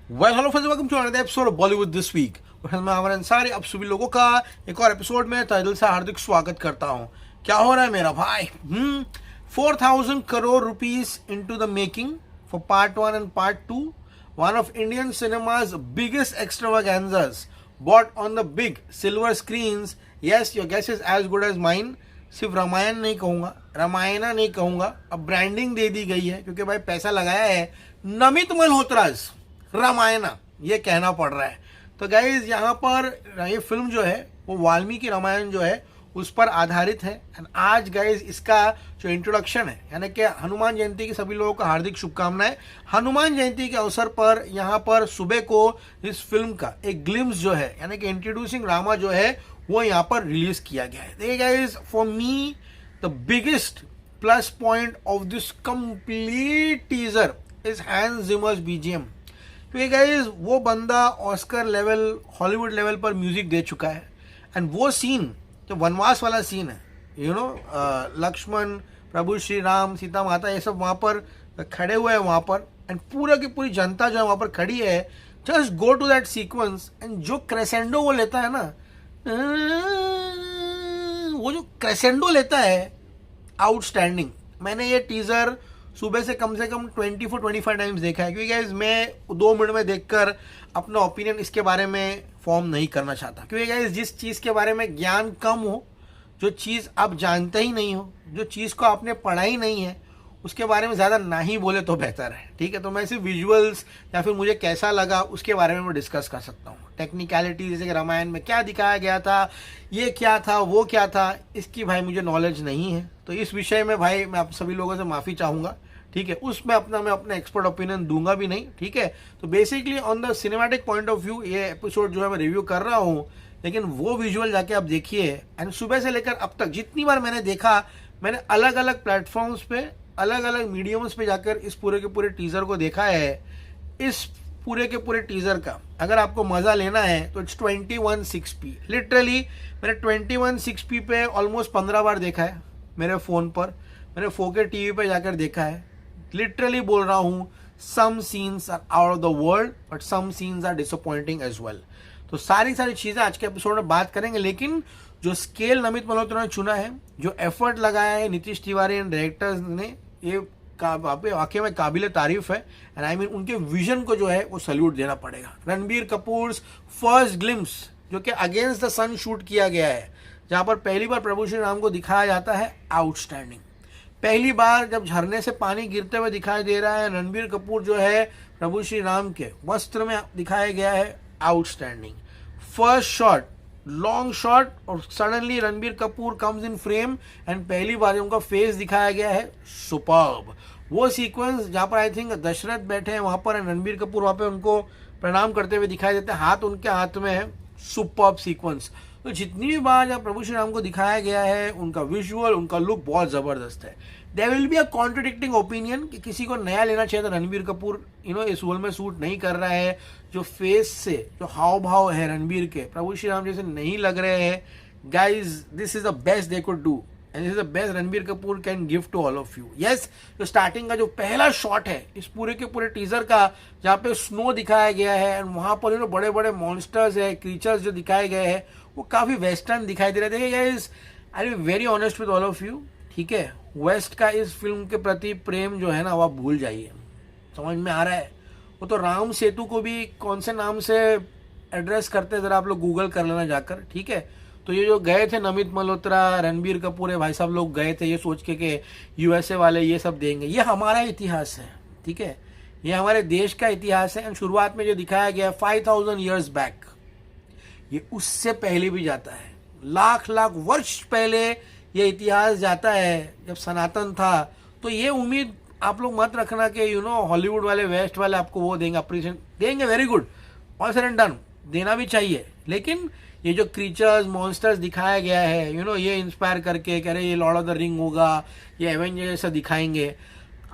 Well hello friends, welcome to another episode of Bollywood this week. मैं अमर अंसारी आप सभी लोगों का एक और एपिसोड में तहे दिल से हार्दिक स्वागत करता हूं। क्या हो रहा है मेरा भाई? 4,000 crore rupees into the making for part 1 and part 2, one of Indian cinema's biggest extravaganzas bought on the big silver screens. Yes, your guess is as good as mine. सिर्फ रामायण नहीं कहूंगा, रामायणा नहीं कहूंगा, अब ब्रांडिंग दे दी गई है क्योंकि भाई पैसा लगाया है नमित मल्होत्रास रामायणा, ये कहना पड़ रहा है। तो गाइज यहाँ पर ये फिल्म जो है वो वाल्मीकि रामायण जो है उस पर आधारित है। एंड आज गाइज इसका जो इंट्रोडक्शन है, यानी कि हनुमान जयंती की सभी लोगों को हार्दिक शुभकामनाएं। हनुमान जयंती के अवसर पर यहाँ पर सुबह को इस फिल्म का एक ग्लिम्स जो है, यानी कि इंट्रोड्यूसिंग रामा जो है वो यहाँ पर रिलीज किया गया है। देखिए guys, for me the biggest plus point of this complete teaser is Hans Zimmer's BGM. क्योंकि गाइज वो बंदा ऑस्कर लेवल, हॉलीवुड लेवल पर म्यूजिक दे चुका है। एंड वो सीन जो वनवास वाला सीन है, यू नो, लक्ष्मण, प्रभु श्री राम, सीता माता, ये सब वहाँ पर खड़े हुए हैं वहाँ पर, एंड पूरा की पूरी जनता जो है वहाँ पर खड़ी है। Just go to that sequence and जो क्रेसेंडो वो लेता है ना, वो जो क्रेसेंडो लेता है, आउटस्टैंडिंग। मैंने ये टीजर सुबह से कम 24-25 टाइम्स देखा है, क्योंकि गाइज मैं 2 मिनट में देखकर अपना ओपिनियन इसके बारे में फॉर्म नहीं करना चाहता। क्योंकि गाइज जिस चीज़ के बारे में ज्ञान कम हो, जो चीज़ आप जानते ही नहीं हो, जो चीज़ को आपने पढ़ा ही नहीं है, उसके बारे में ज़्यादा ना ही बोले तो बेहतर है। ठीक है, तो मैं सिर्फ विजुअल्स या फिर मुझे कैसा लगा उसके बारे में मैं डिस्कस कर सकता हूँ। टेक्निकलिटी, जैसे कि रामायण में क्या दिखाया गया था, ये क्या था, वो क्या था, इसकी भाई मुझे नॉलेज नहीं है। तो इस विषय में भाई मैं आप सभी लोगों से माफ़ी चाहूँगा। ठीक है, उसमें मैं अपना एक्सपर्ट ओपिनियन दूंगा भी नहीं। ठीक है, तो basically on the cinematic point of view ये एपिसोड जो है मैं रिव्यू कर रहा हूँ, लेकिन वो विजुअल जाके आप देखिए। एंड सुबह से लेकर अब तक जितनी बार मैंने देखा, मैंने अलग अलग प्लेटफॉर्म्स पे, अलग अलग मीडियम्स पे जाकर इस पूरे के पूरे टीजर को देखा है। इस पूरे के पूरे टीजर का अगर आपको मजा लेना है तो इट्स 21:06p। लिटरली मैंने 21:06p पे ऑलमोस्ट 15 बार देखा है मेरे फ़ोन पर। मैंने 4K टीवी पे जाकर देखा है। लिटरली बोल रहा हूँ, some scenes are out of the world but some scenes are disappointing as well. तो सारी चीज़ें आज के एपिसोड में बात करेंगे, लेकिन जो स्केल नमित मल्होत्रा ने चुना है, जो एफर्ट लगाया है नीतीश तिवारी एंड डायरेक्टर्स ने, ये वाकई में काबिल तारीफ है। एंड आई मीन उनके विजन को जो है वो सल्यूट देना पड़ेगा। रणबीर कपूर फर्स्ट ग्लिम्स जो कि अगेंस्ट द सन शूट किया गया है, जहाँ पर पहली बार प्रभु श्री राम को दिखाया जाता है, आउटस्टैंडिंग। पहली बार जब झरने से पानी गिरते हुए दिखाई दे रहा है, रणबीर कपूर जो है प्रभु श्री राम के वस्त्र में दिखाया गया है, outstanding. First shot, long shot, और suddenly Ranbir Kapoor comes in frame and पहली बार उनका फेस दिखाया गया है, सुपर्ब। वो सीक्वेंस जहाँ पर आई थिंक दशरथ बैठे हैं वहाँ पर, रणबीर कपूर वहाँ पे उनको प्रणाम करते हुए दिखाई देते हैं, हाथ उनके हाथ में है, सुपर्ब सीक्वेंस। तो जितनी भी बार जब प्रभु श्री राम को दिखाया गया है, उनका विजुअल, उनका लुक बहुत ज़बरदस्त है। There will be a contradicting opinion कि किसी को नया लेना चाहिए था। रणबीर कपूर इस रोल में सूट नहीं कर रहा है। जो फेस से जो हाव भाव है रणबीर के, प्रभु श्री राम जैसे नहीं लग रहे हैं। Guys, this is the best they could do and this is the best Ranbir Kapoor can give to all of you. Yes, जो स्टार्टिंग का जो पहला शॉट है इस पूरे के पूरे टीजर का, जहाँ पे स्नो दिखाया गया है एंड वहाँ पर बड़े बड़े मॉन्स्टर्स है, क्रीचर्स जो दिखाए गए हैं, वो काफ़ी वेस्टर्न दिखाई दे रहे थे। Guys, I be very honest with all of you. ठीक है, वेस्ट का इस फिल्म के प्रति प्रेम जो है ना, वो आप भूल जाइए। समझ में आ रहा है? वो तो राम सेतु को भी कौन से नाम से एड्रेस करते हैं, ज़रा आप लोग गूगल कर लेना जाकर। ठीक है, तो ये जो गए थे नमित मल्होत्रा, रणबीर कपूर है, भाई साहब लोग गए थे ये सोच के कि यूएसए वाले ये सब देंगे। ये हमारा इतिहास है। ठीक है, ये हमारे देश का इतिहास है। एंड शुरुआत में जो दिखाया गया 5000 ईयर्स बैक, ये उससे पहले भी जाता है, लाख वर्ष पहले ये इतिहास जाता है, जब सनातन था। तो ये उम्मीद आप लोग मत रखना कि हॉलीवुड वाले, वेस्ट वाले आपको वो देंगे, अप्रिशिएशन देंगे, very good, all said and done, देना भी चाहिए। लेकिन ये जो क्रीचर्स, मॉन्स्टर्स दिखाया गया है, ये इंस्पायर करके कह रहे ये लॉर्ड ऑफ द रिंग होगा, ये एवेंजर्स जैसा दिखाएंगे,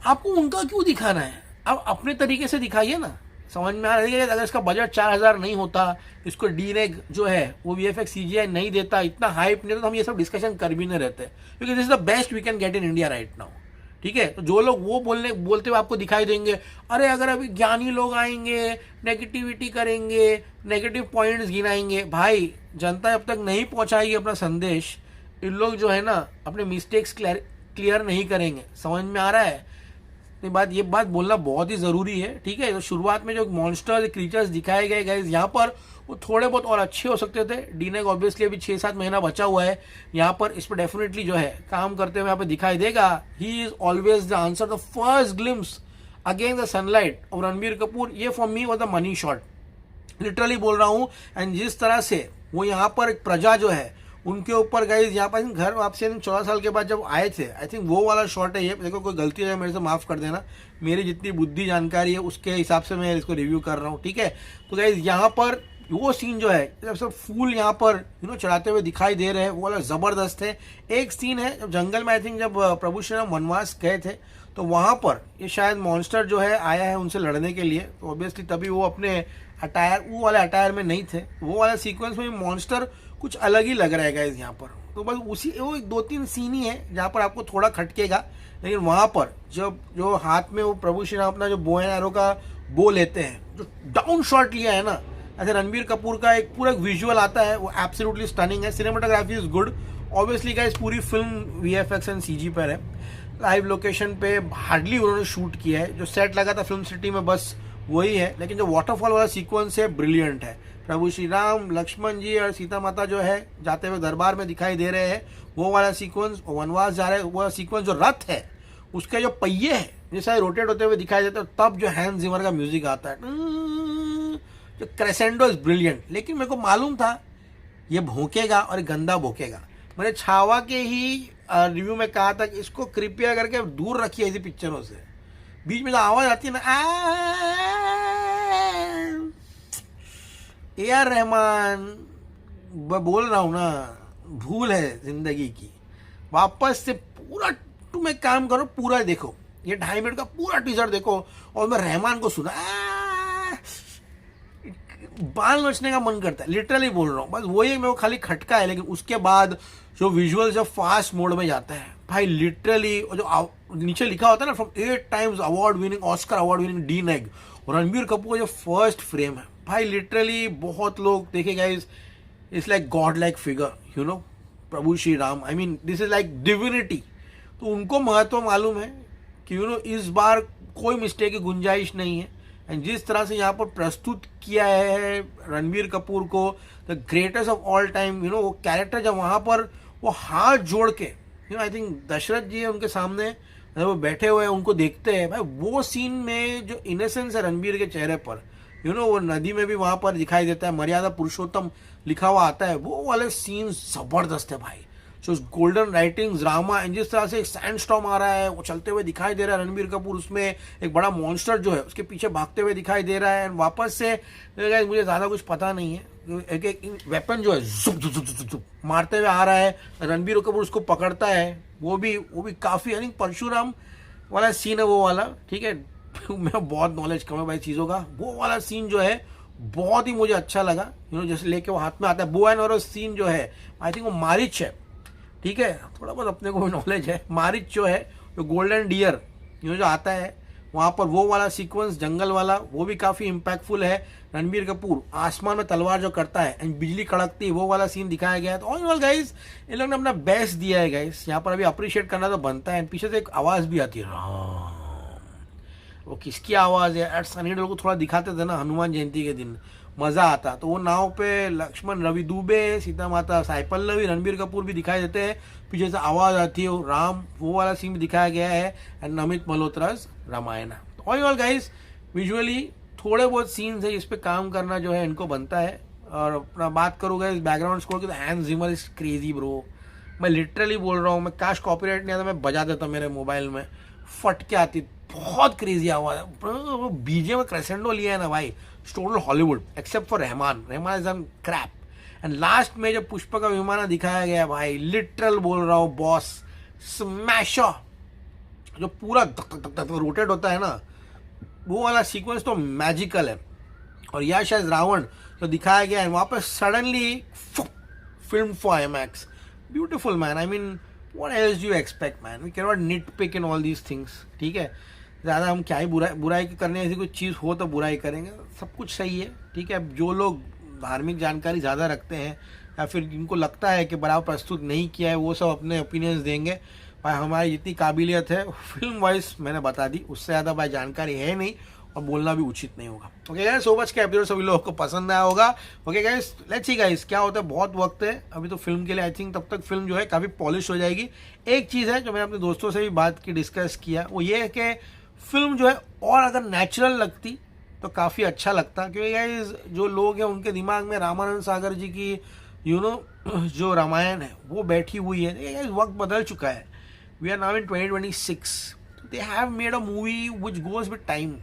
आपको उनका क्यों दिखाना है? आप अपने तरीके से दिखाइए ना। समझ में आ रही है? अगर इसका बजट 4,000 नहीं होता, इसको डीरेग जो है वो VFX CGI नहीं देता, इतना हाइप नहीं, तो हम ये सब डिस्कशन कर भी नहीं रहते, क्योंकि this is the best we can get in India right now. ठीक है। तो जो लोग वो बोलते हुए आपको दिखाई देंगे, अरे अगर अभी ज्ञानी लोग आएंगे, नेगेटिविटी करेंगे, नेगेटिव पॉइंट्स गिनाएंगे, भाई जनता जब तक नहीं पहुंचाएगी अपना संदेश, इन लोग जो है ना अपने मिस्टेक्स क्लियर नहीं करेंगे। समझ में आ रहा है ये बात बोलना बहुत ही ज़रूरी है, ठीक है। तो शुरुआत में जो मॉन्स्टर क्रीचर्स दिखाए गए गाइस यहाँ पर, वो थोड़े बहुत और अच्छे हो सकते थे। डीनेग ऑब्वियसली अभी 6-7 महीना बचा हुआ है यहाँ पर, इस पर डेफिनेटली जो है काम करते हुए यहाँ पे दिखाई देगा। He is always the answer, the first glimpse against the sunlight of Ranbir Kapoor, ये for me was the money shot, literally बोल रहा हूँ। एंड जिस तरह से वो यहाँ पर एक प्रजा जो है उनके ऊपर गाइज यहाँ पर घर वापसी 14 साल के बाद जब आए थे, आई थिंक वो वाला शॉट है ये। देखो कोई गलती है मेरे से माफ़ कर देना, मेरी जितनी बुद्धि जानकारी है उसके हिसाब से मैं इसको रिव्यू कर रहा हूँ, ठीक है। तो गाइज यहाँ पर वो सीन जो है जब सब फूल यहाँ पर चढ़ाते हुए दिखाई दे रहे हैं, वो वाला ज़बरदस्त है। एक सीन है जब जंगल में, आई थिंक जब प्रभु श्री राम वनवास गए थे, तो वहाँ पर ये शायद मॉन्स्टर जो है आया है उनसे लड़ने के लिए, तो ऑब्वियसली तभी वो अपने अटायर, वो वाले अटायर में नहीं थे। वो वाला सीक्वेंस में मॉन्स्टर कुछ अलग ही लग रहा है गाइस यहाँ पर। तो बस उसी वो 2-3 सीन ही है जहाँ पर आपको थोड़ा खटकेगा, लेकिन वहाँ पर जब जो हाथ में वो प्रभु श्री राम अपना जो बो एंड एरो का बो लेते हैं, जो डाउन शॉट लिया है ना, ऐसे रणबीर कपूर का एक पूरा विजुअल आता है, वो एब्सोल्युटली स्टनिंग है। Cinematography is good obviously guys, पूरी फिल्म VFX एंड CG पर है। लाइव लोकेशन पे हार्डली उन्होंने शूट किया है, जो सेट लगा था फिल्म सिटी में बस वही है। लेकिन जो वाटरफॉल वाला सीक्वेंस है ब्रिलियंट है। प्रभु श्री राम, लक्ष्मण जी और सीता माता जो है जाते हुए दरबार में दिखाई दे रहे हैं, वो वाला सीक्वेंस, वनवास जा रहे हैं वो वाला सीक्वेंस, जो रथ है उसके जो पहिए हैं जैसा रोटेट होते हुए दिखाई देते हैं, तब जो हैंस जिमर का म्यूजिक आता है, जो क्रेसेंडो इज ब्रिलियंट। लेकिन मेरे को मालूम था ये भोंकेगा और गंदा भोंकेगा। मैंने छावा के ही रिव्यू में कहा था कि इसको कृपया करके दूर रखिए ऐसी पिक्चरों से। बीच में जो आवाज आती है ना, AR रहमान, बोल रहा हूँ ना, भूल है जिंदगी की। वापस से पूरा तुम एक काम करो, पूरा देखो, ये 2.5 मिनट का पूरा टीजर देखो और मैं रहमान को सुना, बाल नचने का मन करता है, लिटरली बोल रहा हूँ। बस वही मेरे को खाली खटका है। लेकिन उसके बाद जो विजुअल जब फास्ट मोड में जाता है भाई, लिटरली जो नीचे लिखा होता है ना, from 8 times award winning, Oscar award winning डीनेग, और रणबीर कपूर का जो फर्स्ट फ्रेम है भाई, लिटरली बहुत लोग देखेगा it's like God like figure, Prabhu Shri Ram, I mean this is like divinity. तो उनको महत्व मालूम है कि इस बार कोई मिस्टेक की गुंजाइश नहीं है। एंड जिस तरह से यहाँ पर प्रस्तुत किया है रणबीर कपूर को, the greatest of all time, वो कैरेक्टर जब वहाँ पर वो हाथ जोड़ के, आई थिंक दशरथ जी है उनके सामने, वो बैठे हुए हैं, उनको देखते हैं भाई, वो सीन में जो इनोसेंस है रणबीर के चेहरे पर, वो नदी में भी वहाँ पर दिखाई देता है, मर्यादा पुरुषोत्तम लिखा हुआ आता है, वो वाले सीन जबरदस्त है भाई। जो गोल्डन राइटिंग्स, ड्रामा, एंड जिस तरह से एक सैंड स्टॉर्म आ रहा है, वो चलते हुए दिखाई दे रहा है, रणबीर कपूर उसमें एक बड़ा मॉन्स्टर जो है उसके पीछे भागते हुए दिखाई दे रहा है। एंड वापस से मुझे ज़्यादा कुछ पता नहीं है, एक वेपन जो है जुप जुप जुप जुप जुप मारते हुए आ रहा है, रणबीर कपूर उसको पकड़ता है, वो भी काफ़ी, यानी परशुराम वाला सीन है वो वाला, ठीक है। मेरा बहुत नॉलेज कम है भाई चीज़ों का। वो वाला सीन जो है बहुत ही मुझे अच्छा लगा, जैसे लेके वो हाथ में आता है, बो एंड एरो सीन जो है, आई थिंक वो मारिच है, ठीक है, थोड़ा बहुत अपने को भी नॉलेज है। मारिच जो है, जो गोल्डन डियर जो आता है वहाँ पर, वो वाला सीक्वेंस जंगल वाला, वो भी काफ़ी इम्पैक्टफुल है। रणबीर कपूर आसमान में तलवार जो करता है एंड बिजली कड़कती है, वो वाला सीन दिखाया गया है। तो ऑल इन ऑल गाइस, इन लोगों ने अपना बेस्ट दिया है गाइस, यहाँ पर अभी अप्रिशिएट करना तो बनता है। पीछे से एक आवाज़ भी आती है, राम, वो किसकी आवाज़ है? एट सनी डे को थोड़ा दिखाते थे ना हनुमान जयंती के दिन, मज़ा आता। तो वो नाव पे लक्ष्मण, रवि दुबे, सीता माता साई पल्लवी, रणबीर कपूर भी दिखाई देते हैं, पीछे से आवाज़ आती है, राम, वो वाला सीन भी दिखाया गया है। एंड अमित मल्होत्रा's रामायणा। तो ऑल गाइस, विजुअली थोड़े बहुत सीन्स है, इस पे काम करना जो है इनको बनता है। और अपना बात करूँगा इस बैकग्राउंड स्कोर की, तो Hans Zimmer is crazy bro. मैं लिटरली बोल रहा हूँ, मैं काश कॉपीराइट नहीं आता, मैं बजा देता मेरे मोबाइल में, फट के आती, बहुत क्रेजी आवाज़ है। बीजे में क्रेसेंडो लिया है ना भाई, total Hollywood except for Rahman is on crap. And last में जब पुष्पा का विमाना दिखाया गया भाई, लिटरल बोल रहा हूँ बॉस, स्मैशर, जो पूरा धक धक धक रोटेट होता है ना, वो वाला सीक्वेंस तो मैजिकल है। और यह शायद रावण जो दिखाया गया है वहाँ पर, suddenly film for IMAX, beautiful man. I mean what else do you expect man, we can not nit pick in all these things, ठीक है। ज़्यादा हम क्या ही बुराई करने ऐसी कोई चीज़ हो तो बुराई करेंगे, सब कुछ सही है, ठीक है। अब जो लोग धार्मिक जानकारी ज़्यादा रखते हैं या फिर जिनको लगता है कि बराबर प्रस्तुत नहीं किया है, वो सब अपने ओपिनियंस देंगे। भाई हमारी जितनी काबिलियत है फिल्म वाइज मैंने बता दी, उससे ज़्यादा भाई जानकारी है नहीं और बोलना भी उचित नहीं होगा। ओके गाइस, सो मच का एपिसोड सभी लोगों को पसंद आया होगा। Okay guys, let's see guys क्या होता है, बहुत वक्त है अभी तो फिल्म के लिए। आई थिंक तब तक फिल्म जो है काफ़ी पॉलिश हो जाएगी। एक चीज़ है जो मैंने अपने दोस्तों से भी बात की, डिस्कस किया, वो ये है कि फिल्म जो है और अगर नेचुरल लगती तो काफ़ी अच्छा लगता, क्योंकि गाइस जो लोग हैं उनके दिमाग में रामानंद सागर जी की जो रामायण है वो बैठी हुई है। गाइस वक्त बदल चुका है, we are now in 2026, they have made a movie which goes with time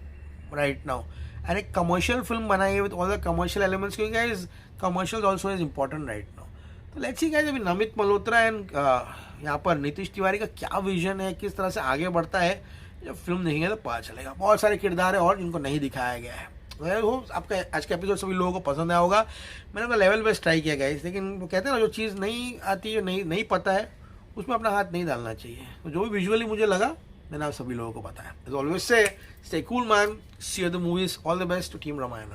right now, and एक कमर्शियल फिल्म बनाई है with all the commercial elements, क्योंकि guys commercial also is important right now. तो let's see guys अभी Namit Malhotra and यहाँ पर नीतीश तिवारी का क्या विजन है, किस तरह से आगे बढ़ता है, जब फिल्म देखेंगे तो पता चलेगा। बहुत सारे किरदार है और जिनको नहीं दिखाया गया है। आपका आज का एपिसोड सभी लोगों को पसंद आया होगा। मैंने अपना लेवल बेस्ट ट्राई किया गाइस, लेकिन वो कहते हैं ना जो चीज़ नहीं आती, जो नहीं पता है, उसमें अपना हाथ नहीं डालना चाहिए। तो जो भी विजुअली मुझे लगा मैंने आप सभी लोगों को बताया। एज ऑलवेज से stay cool man, see you the movies, all the best to team Ramayan.